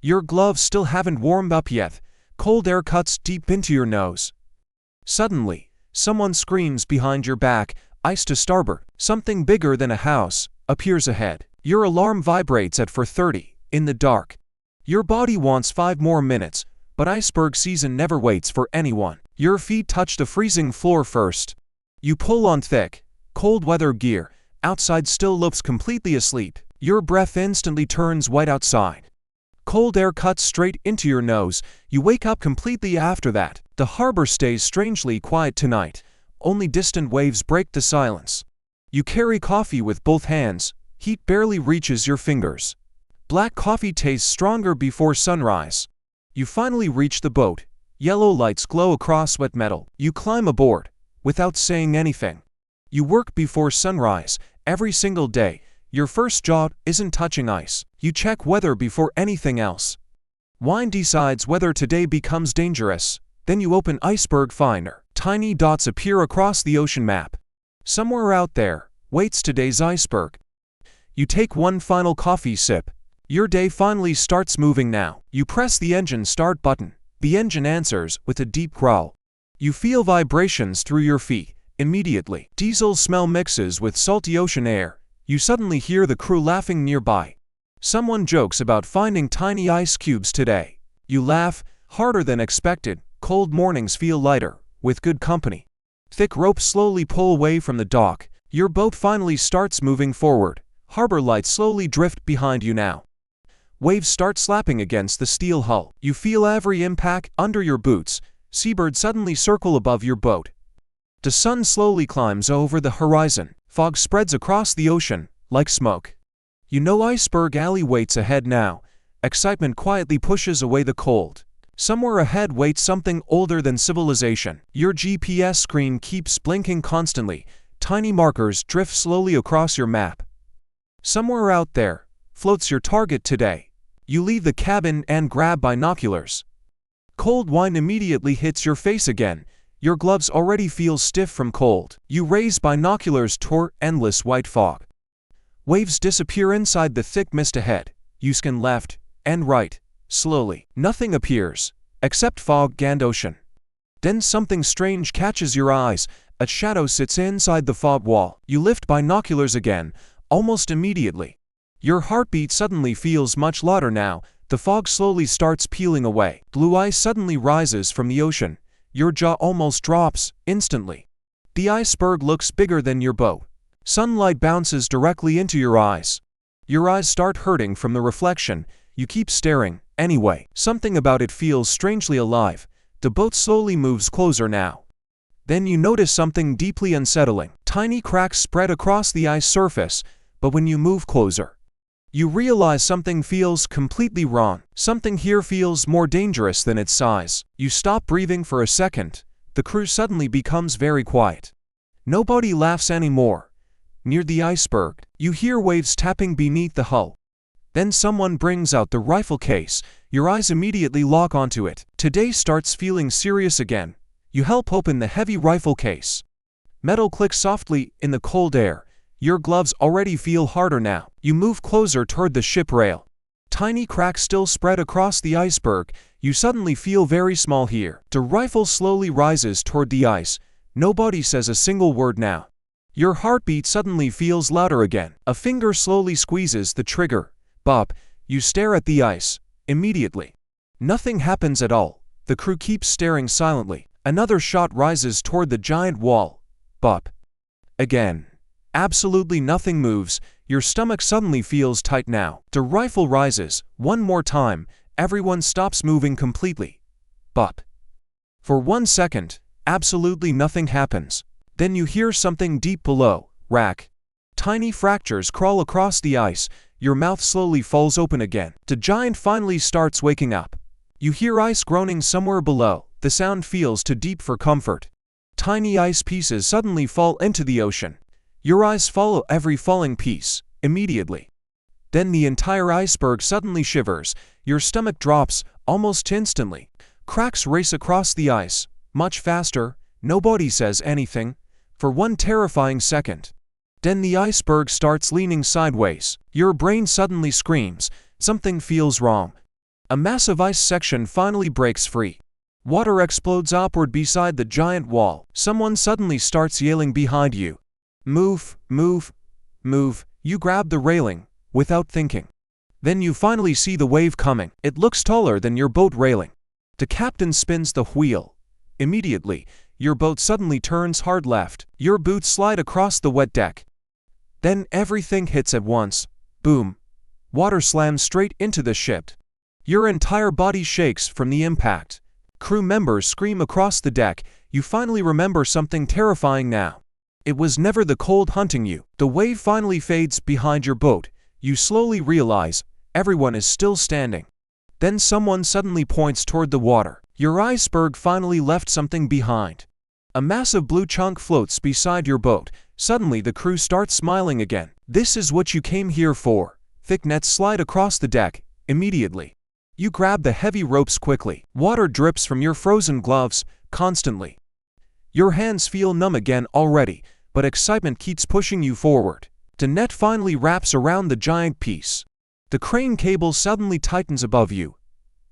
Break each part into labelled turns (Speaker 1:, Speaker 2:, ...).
Speaker 1: Your gloves still haven't warmed up yet. Cold air cuts deep into your nose. Suddenly, someone screams behind your back, "Ice to starboard!" Something bigger than a house appears ahead. Your alarm vibrates at 4:30, in the dark. Your body wants 5 more minutes, but iceberg season never waits for anyone. Your feet touch the freezing floor first. You pull on thick, cold weather gear. Outside still looks completely asleep. Your breath instantly turns white outside. Cold air cuts straight into your nose. You wake up completely after that. The harbor stays strangely quiet tonight. Only distant waves break the silence. You carry coffee with both hands. Heat barely reaches your fingers. Black coffee tastes stronger before sunrise. You finally reach the boat. Yellow lights glow across wet metal. You climb aboard, without saying anything. You work before sunrise, every single day. Your first job isn't touching ice. You check weather before anything else. Wine decides whether today becomes dangerous. Then you open Iceberg Finder. Tiny dots appear across the ocean map. Somewhere out there waits today's iceberg. You take one final coffee sip. Your day finally starts moving now. You press the engine start button. The engine answers with a deep growl. You feel vibrations through your feet. Immediately, diesel smell mixes with salty ocean air. You suddenly hear the crew laughing nearby. Someone jokes about finding tiny ice cubes today. You laugh, harder than expected. Cold mornings feel lighter, with good company. Thick ropes slowly pull away from the dock. Your boat finally starts moving forward. Harbor lights slowly drift behind you now. Waves start slapping against the steel hull. You feel every impact under your boots. Seabirds suddenly circle above your boat. The sun slowly climbs over the horizon. Fog spreads across the ocean, like smoke. You know Iceberg Alley waits ahead now. Excitement quietly pushes away the cold. Somewhere ahead waits something older than civilization. Your GPS screen keeps blinking constantly. Tiny markers drift slowly across your map. Somewhere out there floats your target today. You leave the cabin and grab binoculars. Cold wind immediately hits your face again. Your gloves already feel stiff from cold. You raise binoculars toward endless white fog. Waves disappear inside the thick mist ahead. You scan left and right. Slowly, nothing appears, except fog and ocean. Then something strange catches your eyes. A shadow sits inside the fog wall. You lift binoculars again, almost immediately. Your heartbeat suddenly feels much louder now. The fog slowly starts peeling away. Blue ice suddenly rises from the ocean. Your jaw almost drops, instantly. The iceberg looks bigger than your boat. Sunlight bounces directly into your eyes. Your eyes start hurting from the reflection. You keep staring, anyway. Something about it feels strangely alive. The boat slowly moves closer now. Then you notice something deeply unsettling. Tiny cracks spread across the ice surface, but when you move closer, you realize something feels completely wrong. Something here feels more dangerous than its size. You stop breathing for a second. The crew suddenly becomes very quiet. Nobody laughs anymore. Near the iceberg, you hear waves tapping beneath the hull. Then someone brings out the rifle case. Your eyes immediately lock onto it. Today starts feeling serious again. You help open the heavy rifle case. Metal clicks softly in the cold air. Your gloves already feel harder now. You move closer toward the ship rail. Tiny cracks still spread across the iceberg. You suddenly feel very small here. The rifle slowly rises toward the ice. Nobody says a single word now. Your heartbeat suddenly feels louder again. A finger slowly squeezes the trigger. Bop. You stare at the ice. Immediately, nothing happens at all. The crew keeps staring silently. Another shot rises toward the giant wall. Bop. Again. Absolutely nothing moves. Your stomach suddenly feels tight now. The rifle rises. One more time. Everyone stops moving completely. Bop. For 1 second, absolutely nothing happens. Then you hear something deep below. Rack. Tiny fractures crawl across the ice. Your mouth slowly falls open again. The giant finally starts waking up. You hear ice groaning somewhere below. The sound feels too deep for comfort. Tiny ice pieces suddenly fall into the ocean. Your eyes follow every falling piece, immediately. Then the entire iceberg suddenly shivers. Your stomach drops, almost instantly. Cracks race across the ice, much faster. Nobody says anything. For 1 terrifying second. Then the iceberg starts leaning sideways. Your brain suddenly screams. Something feels wrong. A massive ice section finally breaks free. Water explodes upward beside the giant wall. Someone suddenly starts yelling behind you. Move, move, move. You grab the railing, without thinking. Then you finally see the wave coming. It looks taller than your boat railing. The captain spins the wheel. Immediately, your boat suddenly turns hard left. Your boots slide across the wet deck. Then everything hits at once. Boom. Water slams straight into the ship. Your entire body shakes from the impact. Crew members scream across the deck. You finally remember something terrifying now. It was never the cold hunting you. The wave finally fades behind your boat. You slowly realize everyone is still standing. Then someone suddenly points toward the water. Your iceberg finally left something behind. A massive blue chunk floats beside your boat. Suddenly the crew starts smiling again. This is what you came here for. Thick nets slide across the deck. Immediately, you grab the heavy ropes quickly. Water drips from your frozen gloves constantly. Your hands feel numb again already, but excitement keeps pushing you forward. The net finally wraps around the giant piece. The crane cable suddenly tightens above you.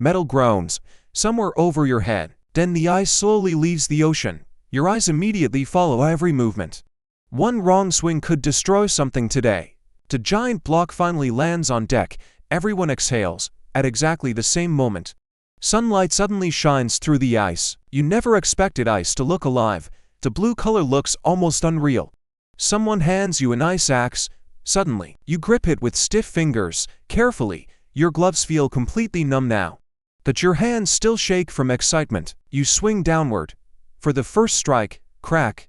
Speaker 1: Metal groans somewhere over your head. Then the ice slowly leaves the ocean. Your eyes immediately follow every movement. One wrong swing could destroy something today. The giant block finally lands on deck. Everyone exhales. At exactly the same moment, sunlight suddenly shines through the ice. You never expected ice to look alive. The blue color looks almost unreal. Someone hands you an ice axe. Suddenly, you grip it with stiff fingers. Carefully, your gloves feel completely numb now. But your hands still shake from excitement. You swing downward. For the first strike, crack.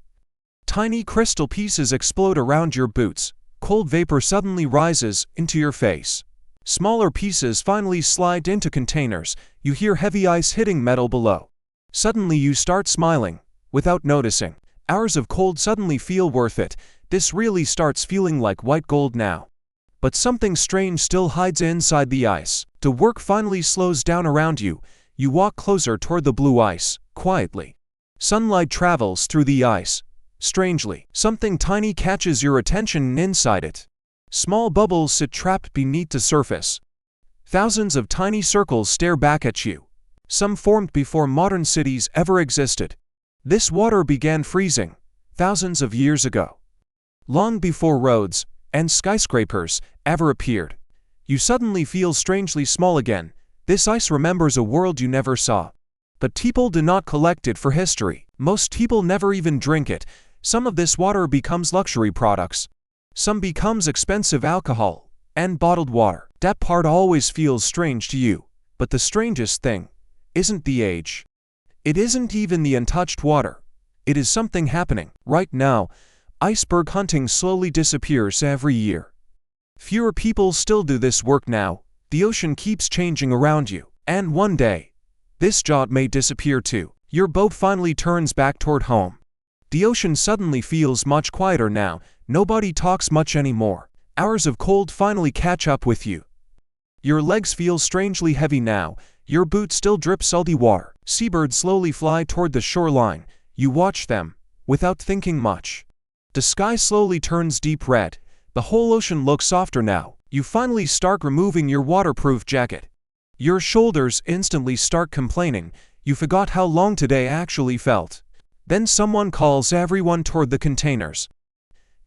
Speaker 1: Tiny crystal pieces explode around your boots. Cold vapor suddenly rises into your face. Smaller pieces finally slide into containers. You hear heavy ice hitting metal below. Suddenly you start smiling, without noticing. Hours of cold suddenly feel worth it. This really starts feeling like white gold now. But something strange still hides inside the ice. The work finally slows down around you. You walk closer toward the blue ice, quietly. Sunlight travels through the ice. Strangely, something tiny catches your attention inside it. Small bubbles sit trapped beneath the surface. Thousands of tiny circles stare back at you. Some formed before modern cities ever existed. This water began freezing thousands of years ago. Long before roads and skyscrapers ever appeared. You suddenly feel strangely small again. This ice remembers a world you never saw. But people do not collect it for history. Most people never even drink it. Some of this water becomes luxury products. Some becomes expensive alcohol and bottled water. That part always feels strange to you. But the strangest thing isn't the age. It isn't even the untouched water. It is something happening right now. Iceberg hunting slowly disappears every year. Fewer people still do this work now. The ocean keeps changing around you. And one day, this yacht may disappear too. Your boat finally turns back toward home. The ocean suddenly feels much quieter now. Nobody talks much anymore. Hours of cold finally catch up with you. Your legs feel strangely heavy now. Your boots still drip salty water. Seabirds slowly fly toward the shoreline. You watch them, without thinking much. The sky slowly turns deep red. The whole ocean looks softer now. You finally start removing your waterproof jacket. Your shoulders instantly start complaining. You forgot how long today actually felt. Then someone calls everyone toward the containers.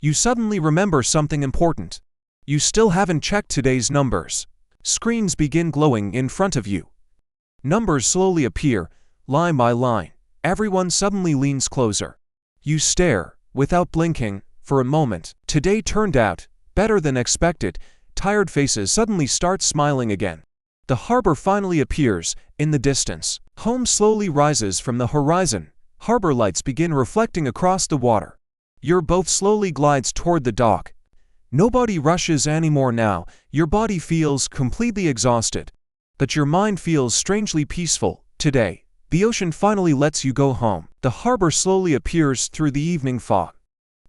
Speaker 1: You suddenly remember something important. You still haven't checked today's numbers. Screens begin glowing in front of you. Numbers slowly appear, line by line. Everyone suddenly leans closer. You stare, without blinking, for a moment. Today turned out better than expected. Tired faces suddenly start smiling again. The harbor finally appears in the distance. Home slowly rises from the horizon. Harbor lights begin reflecting across the water. Your boat slowly glides toward the dock. Nobody rushes anymore now. Your body feels completely exhausted. But your mind feels strangely peaceful. Today, the ocean finally lets you go home. The harbor slowly appears through the evening fog.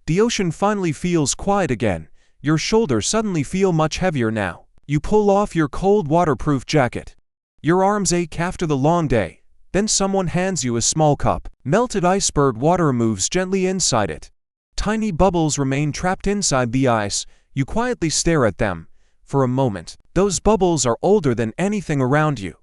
Speaker 1: The ocean finally feels quiet again. Your shoulders suddenly feel much heavier now. You pull off your cold waterproof jacket. Your arms ache after the long day. Then someone hands you a small cup. Melted iceberg water moves gently inside it. Tiny bubbles remain trapped inside the ice. You quietly stare at them. for a moment. Those bubbles are older than anything around you.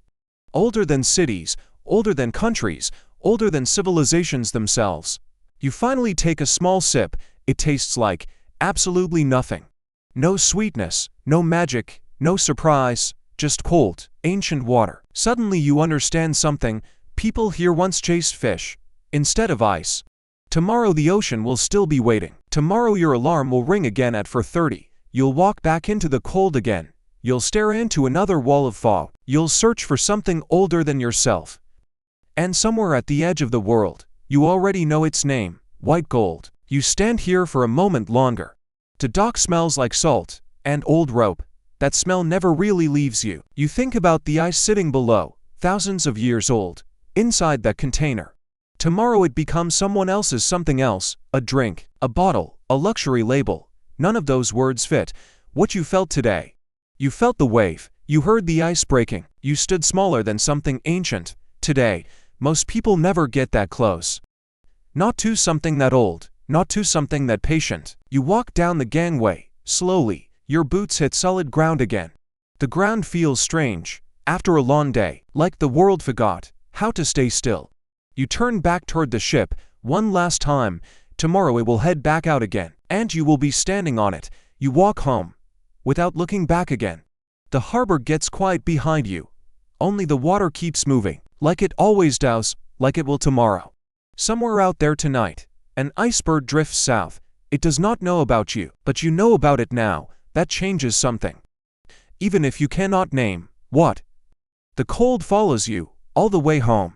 Speaker 1: Older than cities, older than countries, older than civilizations themselves. You finally take a small sip. It tastes like absolutely nothing. No sweetness, no magic, no surprise, just cold, ancient water. Suddenly you understand something. People here once chased fish instead of ice. Tomorrow the ocean will still be waiting. Tomorrow your alarm will ring again at 4:30. You'll walk back into the cold again. You'll stare into another wall of fog. You'll search for something older than yourself. And somewhere at the edge of the world, you already know its name, white gold. You stand here for a moment longer. The dock smells like salt and old rope. That smell never really leaves you. You think about the ice sitting below, thousands of years old, inside that container. Tomorrow it becomes someone else's something else, a drink, a bottle, a luxury label. None of those words fit what you felt today. You felt the wave. You heard the ice breaking. You stood smaller than something ancient. Today, most people never get that close. Not to something that old, not to something that patient. You walk down the gangway, slowly. Your boots hit solid ground again. The ground feels strange, after a long day, like the world forgot how to stay still. You turn back toward the ship, one last time. Tomorrow it will head back out again, and you will be standing on it. You walk home, without looking back again. The harbor gets quiet behind you. Only the water keeps moving, like it always does, like it will tomorrow. Somewhere out there tonight, an iceberg drifts south. It does not know about you, but you know about it now. That changes something. Even if you cannot name what. The cold follows you all the way home.